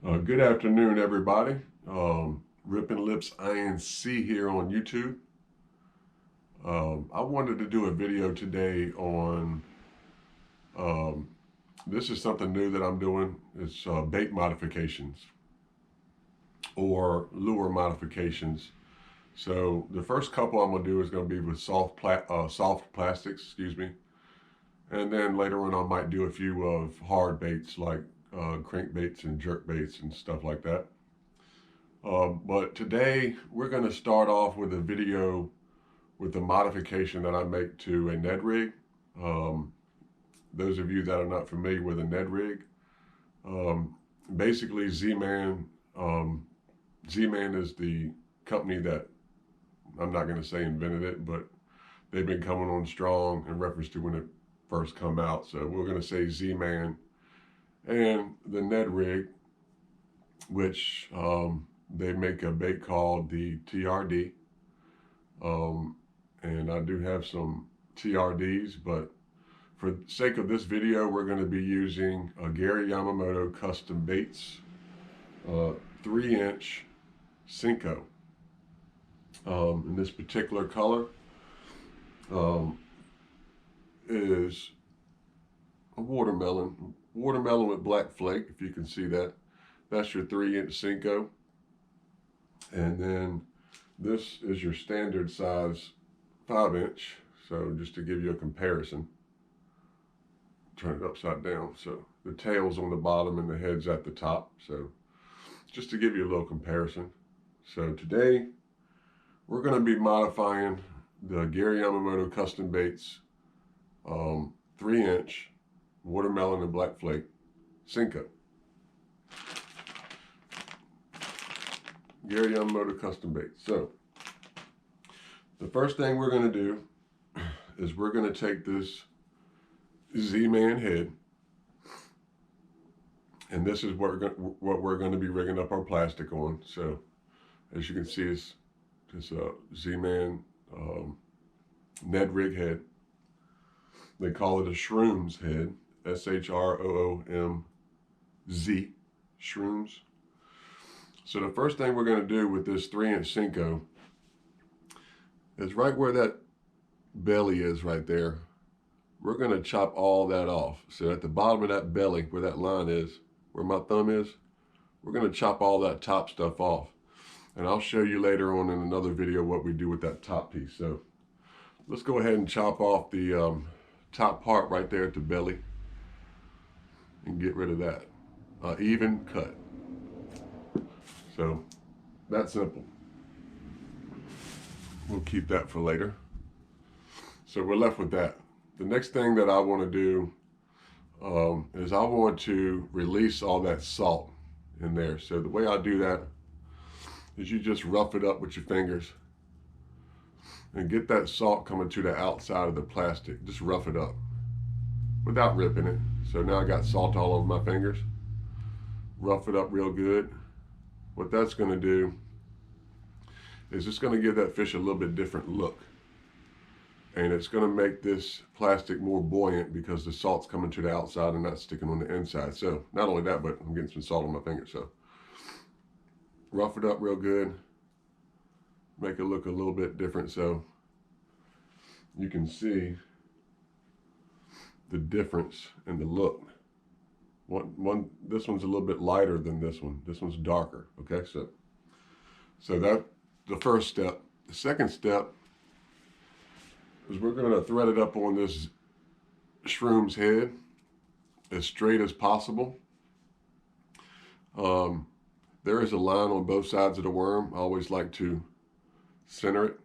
Good afternoon, everybody. Ripping Lips INC here on YouTube. I wanted to do a video today on um, this is something new that I'm doing. It's bait modifications or lure modifications. So the first couple I'm gonna do is gonna be with soft plastics, excuse me, and then later on I might do a few of hard baits like crankbaits and jerk baits and stuff like that. But today we're going to start off with a video with the modification that I make to a Ned Rig. Um, those of you that are not familiar with a Ned Rig, basically Z-Man is the company that, I'm not going to say invented it, but they've been coming on strong in reference to when it first come out. So we're going to say Z-Man and the Ned Rig, which they make a bait called the TRD. And I do have some TRDs, but for the sake of this video, we're going to be using a Gary Yamamoto Custom Baits 3-inch Senko. In this particular color um, is a watermelon with black flake, if you can see that. That's your 3-inch Senko. And then this is your standard size 5-inch. So just to give you a comparison, turn it upside down. So the tail's on the bottom and the head's at the top. So just to give you a little comparison. So today we're going to be modifying the Gary Yamamoto Custom Baits 3-inch watermelon and black flake Senko. Gary Yamamoto Custom Baits. So the first thing we're going to do is we're going to take this Z-Man head, and this is what we're going to be rigging up our plastic on. So as you can see, it's a Z-Man Ned Rig head. They call it a Shrooms head, S-H-R-O-O-M-Z, Shrooms. So the first thing we're going to do with this 3-inch Senko is right where that belly is right there. We're going to chop all that off. So at the bottom of that belly, where that line is, where my thumb is, we're going to chop all that top stuff off. And I'll show you later on in another video what we do with that top piece. So let's go ahead and chop off the top part right there at the belly and get rid of that. Even cut. So that's simple. We'll keep that for later. So we're left with that. The next thing that I want to do is I want to release all that salt in there. So the way I do that is you just rough it up with your fingers and get that salt coming to the outside of the plastic. Just rough it up without ripping it. So now I got salt all over my fingers. Rough it up real good. What that's going to do is it's going to give that fish a little bit different look. And it's going to make this plastic more buoyant because the salt's coming to the outside and not sticking on the inside. So not only that, but I'm getting some salt on my finger. So rough it up real good. Make it look a little bit different so you can see the difference in the look. This one's a little bit lighter than this one. This one's darker. Okay, so that's the first step. The second step is we're going to thread it up on this Shroom's head as straight as possible. There is a line on both sides of the worm. I always like to center it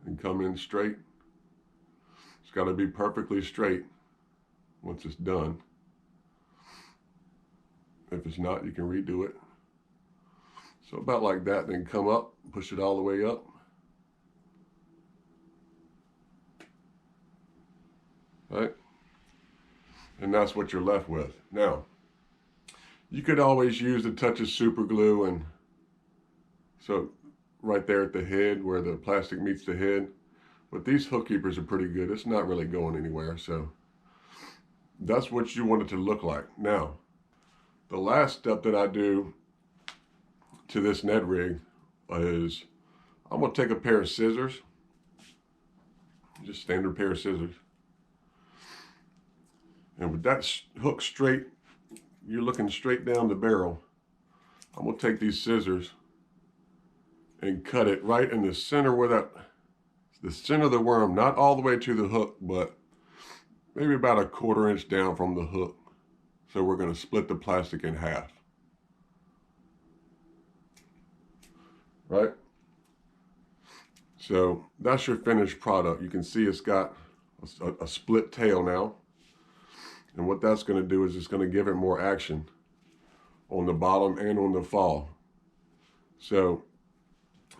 and come in straight. It's got to be perfectly straight once it's done. If it's not, you can redo it. So about like that, then come up, push it all the way up. Right? And that's what you're left with. Now, you could always use a touch of super glue, and so right there at the head where the plastic meets the head. But these hook keepers are pretty good. It's not really going anywhere. So that's what you want it to look like. Now, The last step that I do to this Ned Rig is I'm going to take a pair of scissors, just standard pair of scissors, and with that hook straight, you're looking straight down the barrel. I'm going to take these scissors and cut it right in the center where the center of the worm, not all the way to the hook, but maybe about a 1/4 inch down from the hook. So we're going to split the plastic in half. Right? So that's your finished product. You can see it's got a split tail now. And what that's going to do is it's going to give it more action on the bottom and on the fall. So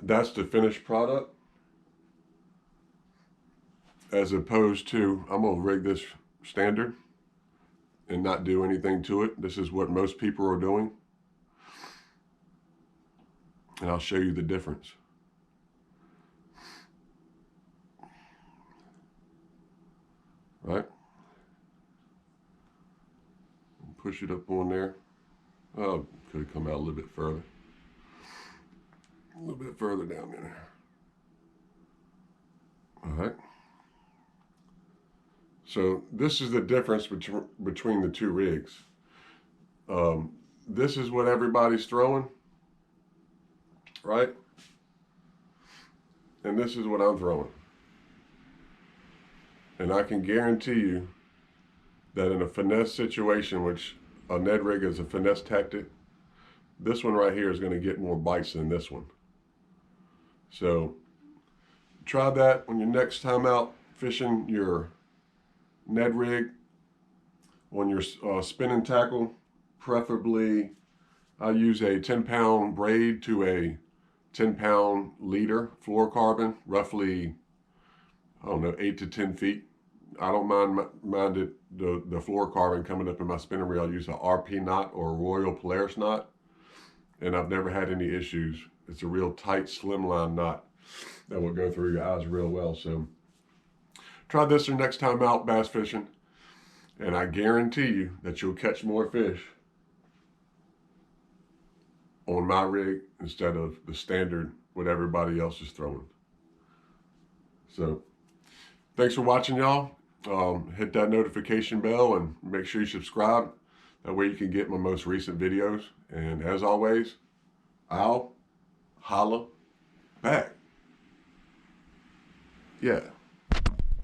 that's the finished product. As opposed to, I'm going to rig this standard and not do anything to it. This is what most people are doing. And I'll show you the difference. Right? Push it up on there. Oh, could have come out a little bit further. A little bit further down there. All right. So this is the difference between the two rigs. This is what everybody's throwing, right? And this is what I'm throwing. And I can guarantee you that in a finesse situation, which a Ned Rig is a finesse tactic, this one right here is going to get more bites than this one. So try that on your next time out fishing your Ned Rig on your spinning tackle. Preferably, I use a 10-pound braid to a 10-pound leader fluorocarbon, roughly, I don't know, 8 to 10 feet. I don't mind it, the fluorocarbon coming up in my spinning reel. I use a RP knot or a Royal Polaris knot, and I've never had any issues. It's a real tight, slimline knot that will go through your eyes real well. So try this your next time out bass fishing, and I guarantee you that you'll catch more fish on my rig instead of the standard what everybody else is throwing. So thanks for watching, y'all. Hit that notification bell and make sure you subscribe. That way you can get my most recent videos. And as always, I'll holla back. Yeah.